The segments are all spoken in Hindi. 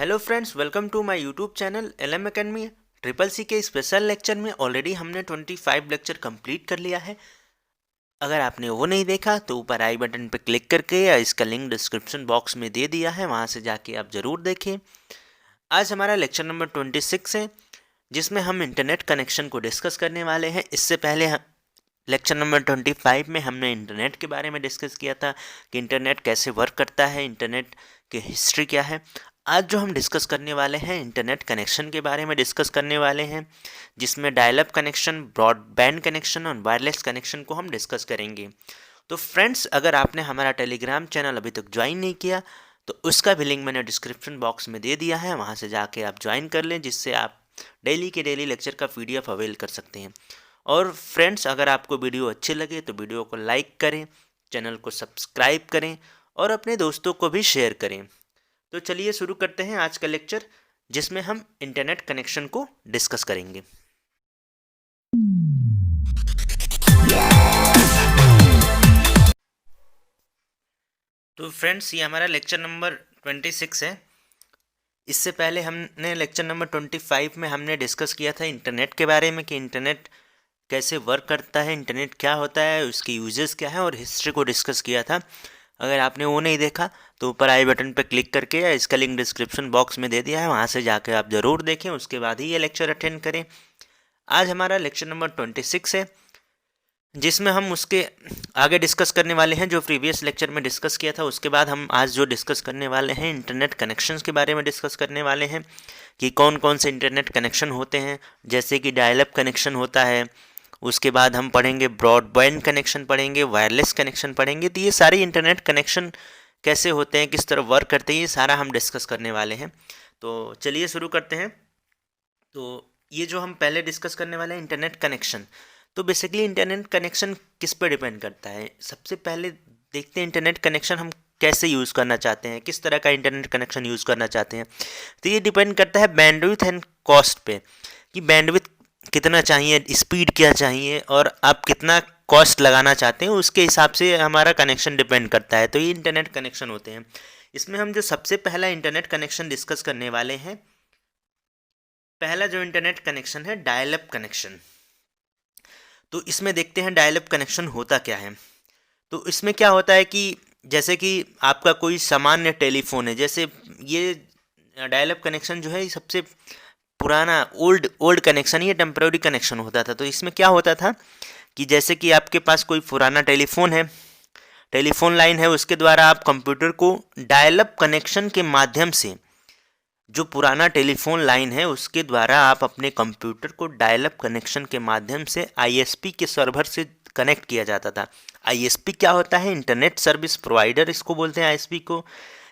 Hello friends, welcome to my YouTube channel LM academy. Triple C के स्पेशल लेक्चर में ऑलरेडी हमने 25 लेक्चर कंप्लीट कर लिया है। अगर आपने वो नहीं देखा तो ऊपर आई बटन पर क्लिक करके या इसका लिंक डिस्क्रिप्शन बॉक्स में दे दिया है, वहाँ से जाके आप ज़रूर देखें। आज हमारा लेक्चर नंबर 26 है, जिसमें हम इंटरनेट कनेक्शन को डिस्कस करने वाले हैं। इससे पहले लेक्चर नंबर 25 में हमने इंटरनेट के बारे में डिस्कस किया था कि इंटरनेट कैसे वर्क करता है, इंटरनेट की हिस्ट्री क्या है। आज जो हम डिस्कस करने वाले हैं इंटरनेट कनेक्शन के बारे में डिस्कस करने वाले हैं, जिसमें डायल-अप कनेक्शन, ब्रॉडबैंड कनेक्शन और वायरलेस कनेक्शन को हम डिस्कस करेंगे। तो फ्रेंड्स, अगर आपने हमारा टेलीग्राम चैनल अभी तक ज्वाइन नहीं किया तो उसका भी लिंक मैंने डिस्क्रिप्शन बॉक्स में दे दिया है, वहाँ से जाके आप ज्वाइन कर लें, जिससे आप डेली के डेली लेक्चर का PDF अवेल कर सकते हैं। और फ्रेंड्स, अगर आपको वीडियो अच्छे लगे तो वीडियो को लाइक करें, चैनल को सब्सक्राइब करें और अपने दोस्तों को भी शेयर करें। तो चलिए शुरू करते हैं आज का लेक्चर, जिसमें हम इंटरनेट कनेक्शन को डिस्कस करेंगे। तो फ्रेंड्स, ये हमारा लेक्चर नंबर 26 है। इससे पहले हमने लेक्चर नंबर 25 में हमने डिस्कस किया था इंटरनेट के बारे में कि इंटरनेट कैसे वर्क करता है, इंटरनेट क्या होता है, उसके यूजेस क्या है और हिस्ट्री को डिस्कस किया था। अगर आपने वो नहीं देखा तो ऊपर आई बटन पर क्लिक करके या इसका लिंक डिस्क्रिप्शन बॉक्स में दे दिया है, वहाँ से जाकर आप ज़रूर देखें, उसके बाद ही ये लेक्चर अटेंड करें। आज हमारा लेक्चर नंबर 26 है, जिसमें हम उसके आगे डिस्कस करने वाले हैं जो प्रीवियस लेक्चर में डिस्कस किया था। उसके बाद हम आज जो डिस्कस करने वाले हैं इंटरनेट कनेक्शंस के बारे में डिस्कस करने वाले हैं कि कौन कौन से इंटरनेट कनेक्शन होते हैं, जैसे कि डायल अप कनेक्शन होता है। उसके बाद हम पढ़ेंगे ब्रॉडबैंड कनेक्शन पढ़ेंगे, वायरलेस कनेक्शन पढ़ेंगे। तो ये सारे इंटरनेट कनेक्शन कैसे होते हैं, किस तरह वर्क करते हैं, ये सारा हम डिस्कस करने वाले हैं। तो चलिए शुरू करते हैं। तो ये जो हम पहले डिस्कस करने वाले हैं इंटरनेट कनेक्शन, तो बेसिकली इंटरनेट कनेक्शन किस पर डिपेंड करता है। सबसे पहले देखते हैं इंटरनेट कनेक्शन हम कैसे यूज़ करना चाहते हैं, किस तरह का इंटरनेट कनेक्शन यूज़ करना चाहते हैं। तो ये डिपेंड करता है बैंडविड्थ एंड कॉस्ट पे, कि बैंडविड्थ कितना चाहिए, स्पीड क्या चाहिए और आप कितना कॉस्ट लगाना चाहते हैं, उसके हिसाब से हमारा कनेक्शन डिपेंड करता है। तो ये इंटरनेट कनेक्शन होते हैं। इसमें हम जो सबसे पहला इंटरनेट कनेक्शन डिस्कस करने वाले हैं, पहला जो इंटरनेट कनेक्शन है डायल अप कनेक्शन। तो इसमें देखते हैं डायल अप कनेक्शन होता क्या है। तो इसमें क्या होता है कि जैसे कि आपका कोई सामान्य टेलीफोन है, जैसे ये डायल अप कनेक्शन जो है ये सबसे पुराना ओल्ड कनेक्शन, ये टेम्पररी कनेक्शन होता था। तो इसमें क्या होता था कि जैसे कि आपके पास कोई पुराना टेलीफोन है, टेलीफोन लाइन है, उसके द्वारा आप कंप्यूटर को डायल अप कनेक्शन के माध्यम से, जो पुराना टेलीफोन लाइन है उसके द्वारा आप अपने कंप्यूटर को डायल अप कनेक्शन के माध्यम से आईएसपी के सर्वर से कनेक्ट किया जाता था। आईएसपी क्या होता है? इंटरनेट सर्विस प्रोवाइडर इसको बोलते हैं आईएसपी को,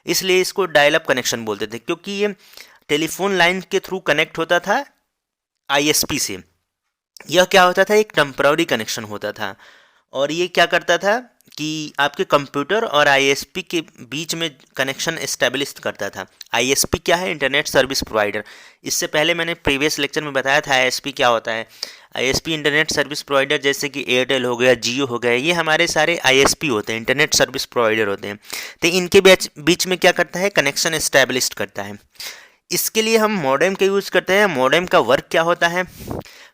इसलिए इसको डायल अप कनेक्शन बोलते थे, क्योंकि ये टेलीफोन लाइन के थ्रू कनेक्ट होता था आईएसपी से। यह क्या होता था? एक टेम्पररी कनेक्शन होता था, और ये क्या करता था कि आपके कंप्यूटर और आईएसपी के बीच में कनेक्शन एस्टेब्लिश करता था। आईएसपी क्या है? Internet service provider. इससे पहले मैंने प्रीवियस लेक्चर में बताया था आईएसपी क्या होता है। आईएसपी इंटरनेट सर्विस प्रोवाइडर, जैसे कि एयरटेल हो गया, जियो हो गया, ये हमारे सारे आईएसपी होते हैं, इंटरनेट सर्विस प्रोवाइडर होते हैं। तो इनके बीच में क्या करता है? कनेक्शन एस्टेब्लिश करता है। इसके लिए हम मॉडेम का यूज़ करते हैं। मॉडेम का वर्क क्या होता है?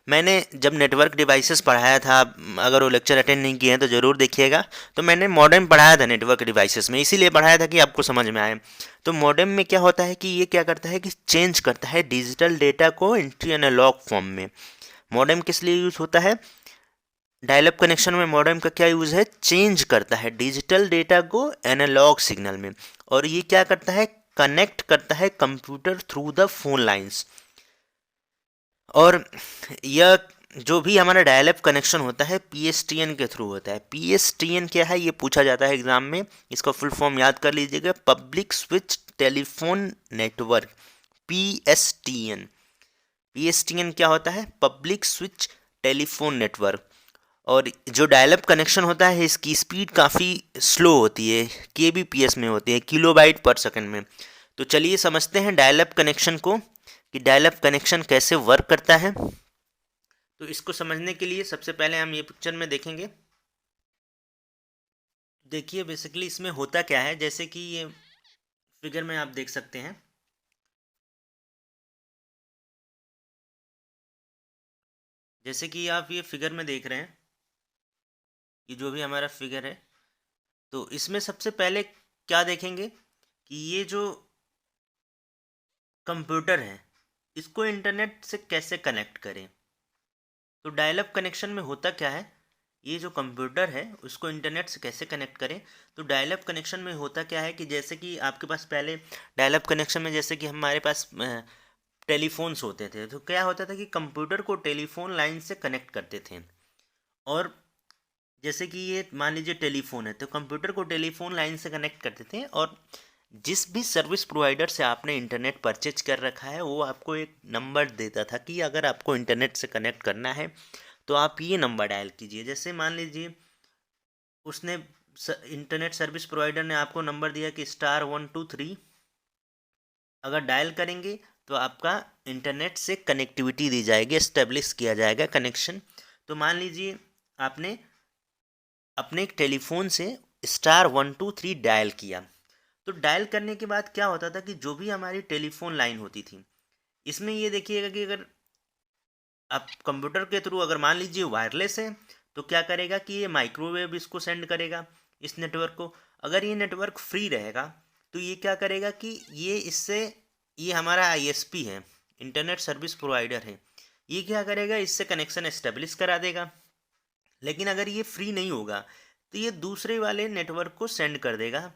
मैंने जब नेटवर्क डिवाइसेस पढ़ाया था, अगर वो लेक्चर अटेंड नहीं किए हैं तो ज़रूर देखिएगा। तो मैंने मॉडेम पढ़ाया था नेटवर्क डिवाइसेस में, इसीलिए पढ़ाया था कि आपको समझ में आए। तो मॉडेम में क्या होता है कि ये क्या करता है कि चेंज करता है डिजिटल डेटा को इंटू एनालॉग फॉर्म में। मॉडेम किस लिए यूज़ होता है? डायल अप कनेक्शन में मॉडेम का क्या यूज़ है? चेंज करता है डिजिटल डेटा को एनालॉग सिग्नल में। और ये क्या करता है? कनेक्ट करता है computer through the phone lines. और यह जो भी हमारा डायल अप कनेक्शन होता है पीएसटीएन के थ्रू होता है। पीएसटीएन क्या है? ये पूछा जाता है एग्जाम में, इसका फुल फॉर्म याद कर लीजिएगा, public switch telephone network, PSTN. PSTN क्या होता है? Public switch telephone network. और जो डायल अप कनेक्शन होता है इसकी स्पीड काफ़ी स्लो होती है, केबीपीएस में होती है, किलोबाइट पर सेकंड में। तो चलिए समझते हैं डायल अप कनेक्शन को, कि डायल अप कनेक्शन कैसे वर्क करता है। तो इसको समझने के लिए सबसे पहले हम ये पिक्चर में देखेंगे। देखिए बेसिकली इसमें होता क्या है, जैसे कि ये फिगर में आप देख सकते हैं जैसे कि आप ये फिगर में देख रहे हैं, ये जो भी हमारा फिगर है, तो इसमें सबसे पहले क्या देखेंगे कि ये जो कंप्यूटर है इसको इंटरनेट से कैसे कनेक्ट करें। तो डायल अप कनेक्शन में होता क्या है, ये जो कंप्यूटर है उसको इंटरनेट से कैसे कनेक्ट करें। तो डायल अप कनेक्शन में होता क्या है कि जैसे कि आपके पास पहले डायल अप कनेक्शन में जैसे कि हमारे पास टेलीफोन्स होते थे, तो क्या होता था कि कंप्यूटर को टेलीफोन लाइन से कनेक्ट करते थे। और जैसे कि ये मान लीजिए टेलीफोन है, तो कंप्यूटर को टेलीफोन लाइन से कनेक्ट करते थे, और जिस भी सर्विस प्रोवाइडर से आपने इंटरनेट परचेज कर रखा है वो आपको एक नंबर देता था कि अगर आपको इंटरनेट से कनेक्ट करना है तो आप ये नंबर डायल कीजिए। जैसे मान लीजिए उसने इंटरनेट सर्विस प्रोवाइडर ने आपको नंबर दिया कि *123, अगर डायल करेंगे तो आपका इंटरनेट से कनेक्टिविटी दी जाएगी, एस्टेब्लिश किया जाएगा कनेक्शन। तो मान लीजिए आपने अपने टेलीफोन से *123 डायल किया, तो डायल करने के बाद क्या होता था कि जो भी हमारी टेलीफोन लाइन होती थी, इसमें ये देखिएगा कि अगर आप कंप्यूटर के थ्रू अगर मान लीजिए वायरलेस है तो क्या करेगा कि ये माइक्रोवेव इसको सेंड करेगा इस नेटवर्क को। अगर ये नेटवर्क फ्री रहेगा तो ये क्या करेगा कि ये इससे, ये हमारा आईएसपी है, इंटरनेट सर्विस प्रोवाइडर है, ये क्या करेगा इससे कनेक्शन एस्टेब्लिश करा देगा। लेकिन अगर ये फ्री नहीं होगा तो ये दूसरे वाले नेटवर्क को सेंड कर देगा,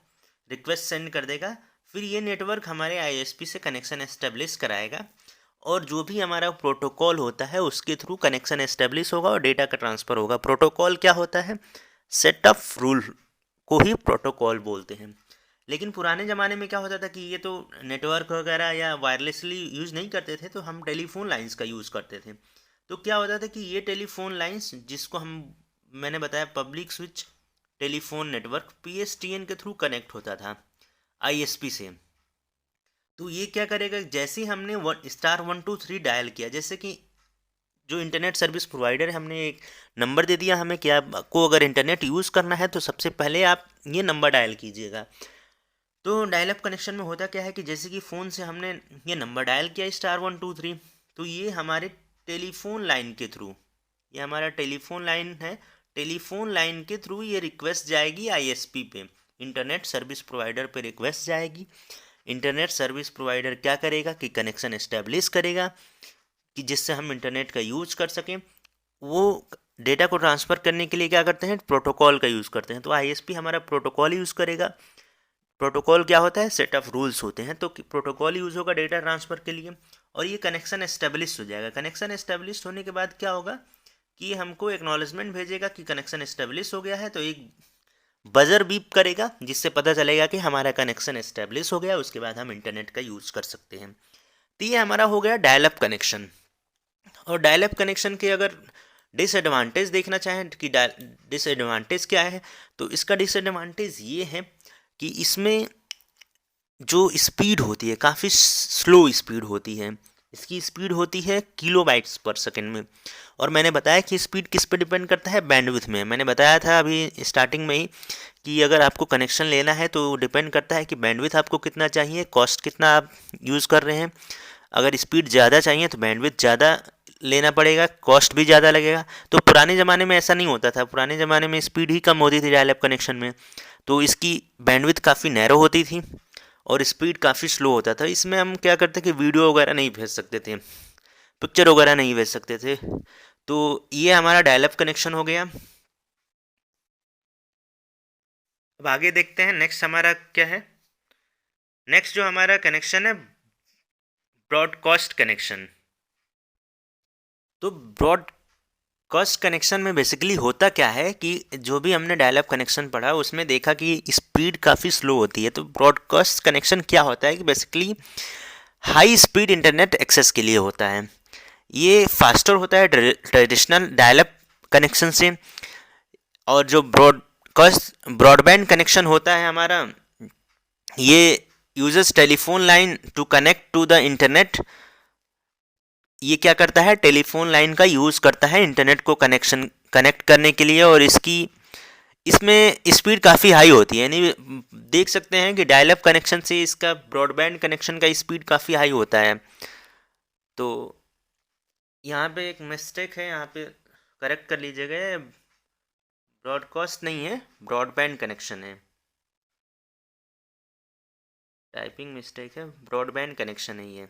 रिक्वेस्ट सेंड कर देगा, फिर ये नेटवर्क हमारे आईएसपी से कनेक्शन एस्टेब्लिश कराएगा, और जो भी हमारा प्रोटोकॉल होता है उसके थ्रू कनेक्शन एस्टेब्लिश होगा और डेटा का ट्रांसफ़र होगा। प्रोटोकॉल क्या होता है, सेट ऑफ रूल को ही प्रोटोकॉल बोलते हैं। लेकिन पुराने ज़माने में क्या होता था कि ये तो नेटवर्क वगैरह या वायरलेसली यूज़ नहीं करते थे, तो हम टेलीफोन लाइंस का यूज़ करते थे। तो क्या होता था कि ये टेलीफोन लाइंस जिसको मैंने बताया public switch telephone network PSTN के थ्रू कनेक्ट होता था आईएसपी से। तो ये क्या करेगा, जैसे ही हमने *123 डायल किया, जैसे कि जो इंटरनेट सर्विस प्रोवाइडर है हमने एक नंबर दे दिया हमें कि आपको अगर इंटरनेट यूज़ करना है तो सबसे पहले आप ये नंबर डायल कीजिएगा। तो डायल अप कनेक्शन में होता क्या है कि जैसे कि फ़ोन से हमने ये नंबर डायल किया *123, तो ये हमारे टेलीफोन लाइन के थ्रू, ये हमारा टेलीफोन लाइन है, टेलीफोन लाइन के थ्रू ये रिक्वेस्ट जाएगी आईएसपी पे, इंटरनेट सर्विस प्रोवाइडर पे रिक्वेस्ट जाएगी। इंटरनेट सर्विस प्रोवाइडर क्या करेगा कि कनेक्शन एस्टेब्लिश करेगा कि जिससे हम इंटरनेट का यूज कर सकें। वो डेटा को ट्रांसफ़र करने के लिए क्या करते हैं, प्रोटोकॉल का यूज़ करते हैं। तो आईएसपी हमारा प्रोटोकॉल यूज़ करेगा। प्रोटोकॉल क्या होता है, सेट ऑफ रूल्स होते हैं, तो प्रोटोकॉल यूज़ होगा डेटा ट्रांसफ़र के लिए, और ये कनेक्शन एस्टेब्लिश हो जाएगा। कनेक्शन एस्टेब्लिश होने के बाद क्या होगा कि हमको एक्नॉलेजमेंट भेजेगा कि कनेक्शन एस्टेब्लिश हो गया है, तो एक बजर बीप करेगा जिससे पता चलेगा कि हमारा कनेक्शन एस्टेब्लिश हो गया, उसके बाद हम इंटरनेट का यूज़ कर सकते हैं। तो ये हमारा हो गया डायल अप कनेक्शन। और डायल अप कनेक्शन के अगर डिसएडवांटेज देखना चाहें कि डिसएडवांटेज क्या है, तो इसका डिसएडवांटेज ये है कि इसमें जो स्पीड होती है काफ़ी स्लो स्पीड होती है। इसकी स्पीड होती है किलोबाइट्स पर सेकंड में, और मैंने बताया कि स्पीड किस पे डिपेंड करता है, बैंडविड्थ में। मैंने बताया था अभी स्टार्टिंग में ही कि अगर आपको कनेक्शन लेना है तो डिपेंड करता है कि बैंडविड्थ आपको कितना चाहिए, कॉस्ट कितना आप यूज़ कर रहे हैं। अगर स्पीड ज़्यादा चाहिए तो बैंडविड्थ ज़्यादा लेना पड़ेगा, कॉस्ट भी ज़्यादा लगेगा। तो पुराने ज़माने में ऐसा नहीं होता था, पुराने ज़माने में स्पीड ही कम होती थी डायल अप कनेक्शन में, तो इसकी बैंडविड्थ काफ़ी नैरो होती थी और स्पीड काफ़ी स्लो होता था। इसमें हम क्या करते कि वीडियो वगैरह नहीं भेज सकते थे, पिक्चर वगैरह नहीं भेज सकते थे। तो ये हमारा डायल अप कनेक्शन हो गया। अब आगे देखते हैं नेक्स्ट हमारा क्या है। नेक्स्ट जो हमारा कनेक्शन है ब्रॉडकास्ट कनेक्शन। तो ब्रॉडकास्ट कनेक्शन में बेसिकली होता क्या है कि जो भी हमने डायल अप कनेक्शन पढ़ा उसमें देखा कि स्पीड काफ़ी स्लो होती है। तो ब्रॉडकास्ट कनेक्शन क्या होता है कि basically high speed internet access के लिए होता है। ये फास्टर होता है ट्रेडिशनल डायल अप कनेक्शन से। और जो ब्रॉडबैंड कनेक्शन होता है हमारा, ये users telephone line to connect to the internet. ये क्या करता है, टेलीफोन लाइन का यूज़ करता है इंटरनेट को कनेक्ट करने के लिए, और इसमें स्पीड काफ़ी हाई होती है। यानी देख सकते हैं कि डायल अप कनेक्शन से इसका ब्रॉडबैंड कनेक्शन का स्पीड काफ़ी हाई होता है। तो यहाँ पे एक मिस्टेक है, यहाँ पे करेक्ट कर लीजिएगा, ब्रॉडकास्ट नहीं है, ब्रॉडबैंड कनेक्शन है, टाइपिंग मिस्टेक है, ब्रॉडबैंड कनेक्शन है ये,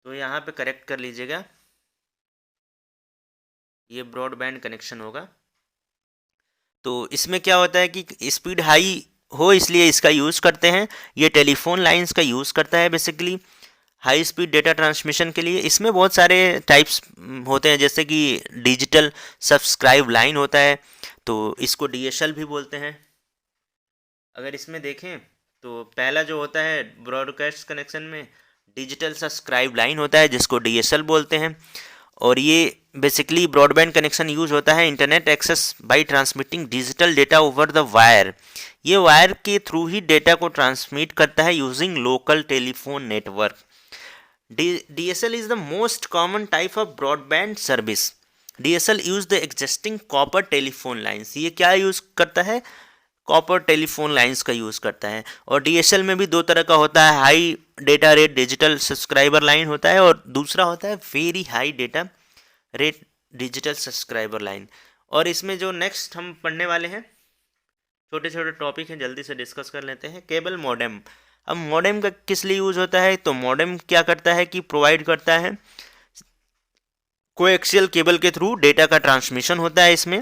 तो यहाँ पे करेक्ट कर लीजिएगा, ये ब्रॉडबैंड कनेक्शन होगा। तो इसमें क्या होता है कि स्पीड हाई हो इसलिए इसका यूज़ करते हैं, ये टेलीफोन लाइंस का यूज़ करता है basically high speed data transmission के लिए। इसमें बहुत सारे टाइप्स होते हैं, जैसे कि डिजिटल सब्सक्राइब लाइन होता है, तो इसको डीएसएल भी बोलते हैं। अगर इसमें देखें तो पहला जो होता है ब्रॉडकास्ट कनेक्शन में डिजिटल सब्सक्राइब लाइन होता है, जिसको डीएसएल बोलते हैं, और ये बेसिकली ब्रॉडबैंड कनेक्शन यूज होता है internet access by transmitting digital data over the wire. ये वायर के थ्रू ही डेटा को ट्रांसमिट करता है using local telephone network. DSL is the most common type of broadband service. DSL use the existing copper telephone lines. ये क्या यूज़ करता है? कॉपर टेलीफोन लाइंस का यूज़ करता है। और डीएसएल में भी दो तरह का होता है, high data rate digital subscriber line होता है, और दूसरा होता है very high data rate digital subscriber line. और इसमें जो नेक्स्ट हम पढ़ने वाले हैं, छोटे छोटे टॉपिक हैं, जल्दी से डिस्कस कर लेते हैं। Cable modem. अब मॉडेम का किस लिए यूज़ होता है? तो मॉडेम क्या करता है कि प्रोवाइड करता है कोएक्सियल केबल के थ्रू डेटा का ट्रांसमिशन होता है। इसमें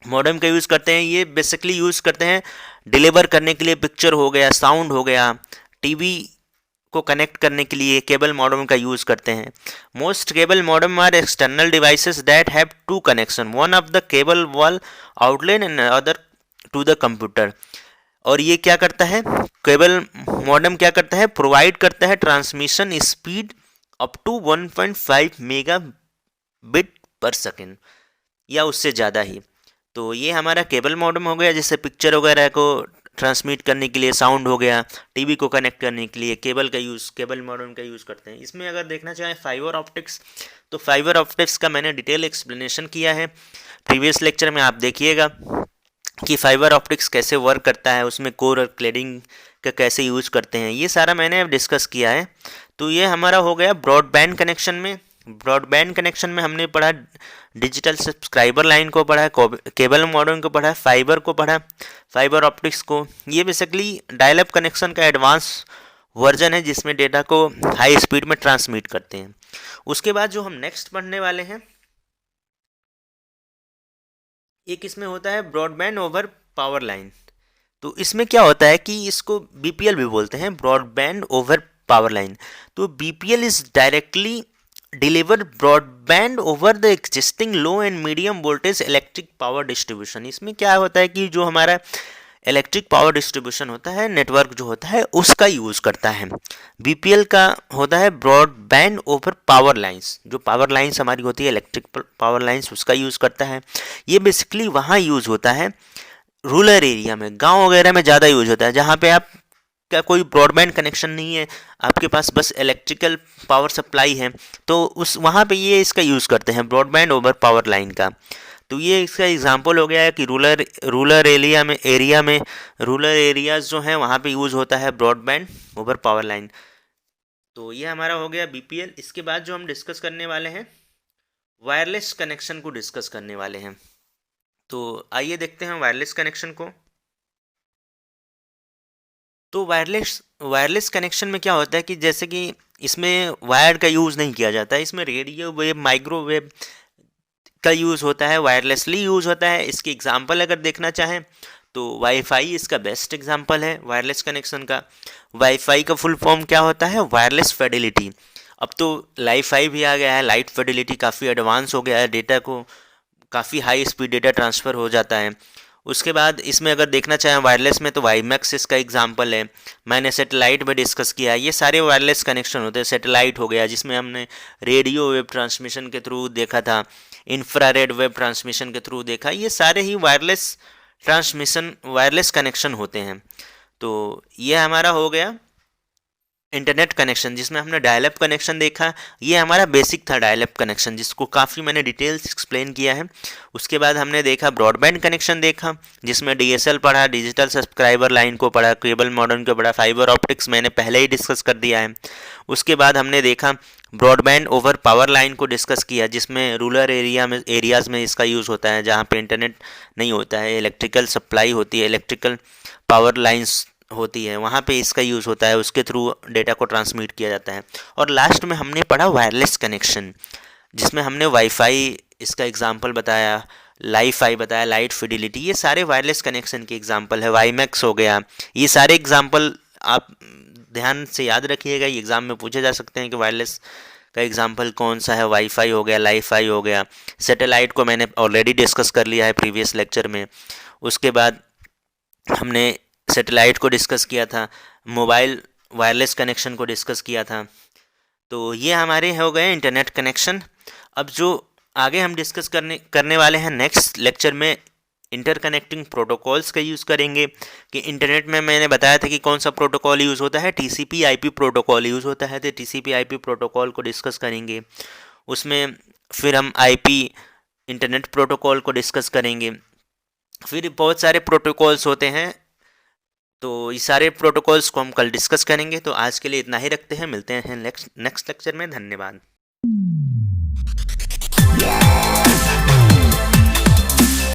मॉडेम का यूज़ करते हैं, ये बेसिकली यूज़ करते हैं डिलीवर करने के लिए, पिक्चर हो गया, साउंड हो गया, टीवी को कनेक्ट करने के लिए केबल मॉडेम का यूज़ करते हैं। Most cable modem are external devices that have two connection, one of the cable wall outline and other to the computer. और ये क्या करता है, केबल मॉडेम क्या करता है, प्रोवाइड करता है transmission speed up to 1.5 megabit per second या उससे ज़्यादा ही। तो ये हमारा केबल मॉडेम हो गया, जैसे पिक्चर वगैरह को ट्रांसमिट करने के लिए, साउंड हो गया, टीवी को कनेक्ट करने के लिए केबल का यूज़, केबल मॉडेम का यूज़ करते हैं। इसमें अगर देखना चाहें फाइबर ऑप्टिक्स, तो फाइबर ऑप्टिक्स का मैंने डिटेल एक्सप्लेनेशन किया है प्रीवियस लेक्चर में, आप देखिएगा कि फाइबर ऑप्टिक्स कैसे वर्क करता है, उसमें कोर और क्लैडिंग का कैसे यूज करते हैं, ये सारा मैंने अब डिस्कस किया है। तो ये हमारा हो गया ब्रॉडबैंड कनेक्शन में। ब्रॉडबैंड कनेक्शन में हमने पढ़ा डिजिटल सब्सक्राइबर लाइन को पढ़ा, केबल मॉडेम को पढ़ा, फाइबर को पढ़ा, फाइबर ऑप्टिक्स को। ये बेसिकली डायल अप कनेक्शन का एडवांस वर्जन है, जिसमें डेटा को हाई स्पीड में ट्रांसमिट करते हैं। उसके बाद जो हम नेक्स्ट पढ़ने वाले हैं, एक इसमें होता है ब्रॉडबैंड ओवर पावर लाइन। तो इसमें क्या होता है कि इसको बीपीएल भी बोलते हैं, ब्रॉडबैंड ओवर पावर लाइन। तो BPL is directly deliver broadband over the existing low and medium voltage electric power distribution. इसमें क्या होता है कि जो हमारा इलेक्ट्रिक पावर डिस्ट्रीब्यूशन होता है, नेटवर्क जो होता है, उसका यूज़ करता है। बीपीएल का होता है ब्रॉडबैंड ओवर पावर लाइंस, जो पावर लाइंस हमारी होती है इलेक्ट्रिक पावर लाइंस, उसका यूज़ करता है। ये बेसिकली वहाँ यूज़ होता है रूरल एरिया में, गांव वगैरह में ज़्यादा यूज होता है, जहाँ पे आप का कोई ब्रॉडबैंड कनेक्शन नहीं है, आपके पास बस इलेक्ट्रिकल पावर सप्लाई है, तो उस वहाँ पे ये इसका यूज़ करते हैं ब्रॉडबैंड ओवर पावर लाइन का। तो ये इसका एग्जांपल हो गया है कि रूरल एरियाज़ जो हैं वहाँ पे यूज़ होता है ब्रॉडबैंड ओवर पावर लाइन। तो ये हमारा हो गया बीपीएल। इसके बाद जो हम डिस्कस करने वाले हैं, वायरलेस कनेक्शन को डिस्कस करने वाले हैं। तो आइए देखते हैं वायरलेस कनेक्शन को। तो वायरलेस कनेक्शन में क्या होता है कि जैसे कि इसमें वायर का यूज़ नहीं किया जाता है, इसमें रेडियो वेव, माइक्रोवेव का यूज़ होता है, वायरलेसली यूज़ होता है। इसकी एग्जांपल अगर देखना चाहें तो वाईफाई इसका बेस्ट एग्जांपल है वायरलेस कनेक्शन का। वाईफाई का फुल फॉर्म क्या होता है? Wireless Fidelity. अब तो लाईफाई भी आ गया है, लाइट फिडेलिटी काफ़ी एडवांस हो गया है, डेटा को काफ़ी हाई स्पीड डेटा ट्रांसफ़र हो जाता है। उसके बाद इसमें अगर देखना चाहें वायरलेस में, तो वाईमैक्स इसका एग्जांपल है। मैंने सेटेलाइट में डिस्कस किया है, ये सारे वायरलेस कनेक्शन होते हैं। सेटेलाइट हो गया जिसमें हमने रेडियो वेव ट्रांसमिशन के थ्रू देखा था, इंफ्रारेड वेव ट्रांसमिशन के थ्रू देखा, ये सारे ही वायरलेस कनेक्शन होते हैं। तो ये हमारा हो गया इंटरनेट कनेक्शन, जिसमें हमने डायल अप कनेक्शन देखा। ये हमारा बेसिक था डायल अप कनेक्शन, जिसको काफ़ी मैंने डिटेल्स एक्सप्लेन किया है। उसके बाद हमने देखा ब्रॉडबैंड कनेक्शन देखा, जिसमें डीएसएल पढ़ा, डिजिटल सब्सक्राइबर लाइन को पढ़ा, केबल मॉडर्न को पढ़ा, फाइबर ऑप्टिक्स मैंने पहले ही डिस्कस कर दिया है। उसके बाद हमने देखा ब्रॉडबैंड ओवर पावर लाइन को डिस्कस किया, जिसमें रूरल एरियाज़ में इसका यूज़ होता है, जहाँ पे इंटरनेट नहीं होता है, इलेक्ट्रिकल सप्लाई होती है, इलेक्ट्रिकल पावर लाइंस होती है, वहाँ पे इसका यूज़ होता है, उसके थ्रू डेटा को ट्रांसमिट किया जाता है। और लास्ट में हमने पढ़ा वायरलेस कनेक्शन, जिसमें हमने वाईफाई इसका एग्जांपल बताया, लाईफाई बताया, लाइट फिडिलिटी, ये सारे वायरलेस कनेक्शन के एग्जांपल है। वाईमैक्स हो गया, ये सारे एग्जांपल आप ध्यान से याद रखिएगा, ये एग्ज़ाम में पूछे जा सकते हैं कि वायरलेस का एग्जांपल कौन सा है। वाईफाई हो गया, लाईफाई हो गया। सैटेलाइट को मैंने ऑलरेडी डिस्कस कर लिया है प्रीवियस लेक्चर में। उसके बाद हमने सैटेलाइट को डिस्कस किया था, मोबाइल वायरलेस कनेक्शन को डिस्कस किया था। तो ये हमारे हो गए इंटरनेट कनेक्शन। अब जो आगे हम डिस्कस करने वाले हैं नेक्स्ट लेक्चर में, इंटरकनेक्टिंग प्रोटोकॉल्स का यूज़ करेंगे। कि इंटरनेट में मैंने बताया था कि कौन सा प्रोटोकॉल यूज़ होता है, टीसीपी आईपी प्रोटोकॉल यूज़ होता है। तो टीसीपी आईपी प्रोटोकॉल को डिस्कस करेंगे। उसमें फिर हम आईपी इंटरनेट प्रोटोकॉल को डिस्कस करेंगे। फिर बहुत सारे प्रोटोकॉल्स होते हैं, तो ये सारे प्रोटोकॉल्स को हम कल डिस्कस करेंगे। तो आज के लिए इतना ही रखते हैं, मिलते हैं नेक्स्ट लेक्चर में। धन्यवाद।